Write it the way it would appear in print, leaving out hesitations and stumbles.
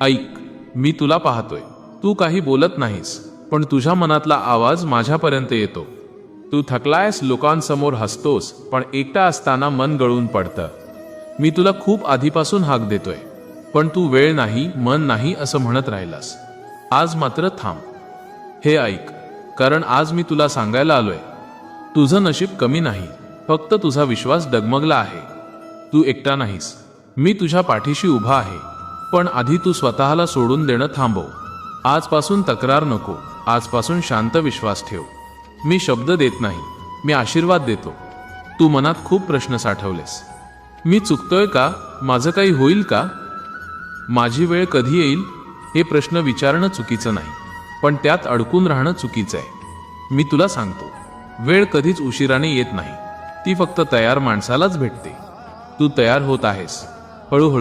ऐक, मी तुला पाहतोय. तू काही बोलत नाहीस, पण तुझ्या मनातला आवाज माझ्यापर्यंत येतो. तू थकलायस, लोकांसमोर हसतोस, पण एकटा असताना मन गळून पडतं. मी तुला खूप आधीपासून हाक देतोय, पण तू वेळ नाही, मन नाही असं म्हणत राहिलास. आज मात्र थांब. हे ऐक, कारण आज मी तुला सांगायला आलोय, तुझं नशीब कमी नाही, फक्त तुझा विश्वास डगमगला आहे. तू एकटा नाहीस, मी तुझ्या पाठीशी उभा आहे. पण आधी तू स्वतःला सोडून देणं थांबव. आजपासून तक्रार नको, आजपासून शांत विश्वास ठेव. मी शब्द देत नाही, मी आशीर्वाद देतो. तू मनात खूप प्रश्न साठवलेस. मी चुकतोय का? माझं काही होईल का? माझी वेळ कधी येईल? हे प्रश्न विचारणं चुकीचं नाही, पण त्यात अडकून राहणं चुकीचं आहे. मी तुला सांगतो, वेळ कधीच उशिराने येत नाही, ती फक्त तयार माणसालाच भेटते. तू तयार होत आहेस, हळूहळू.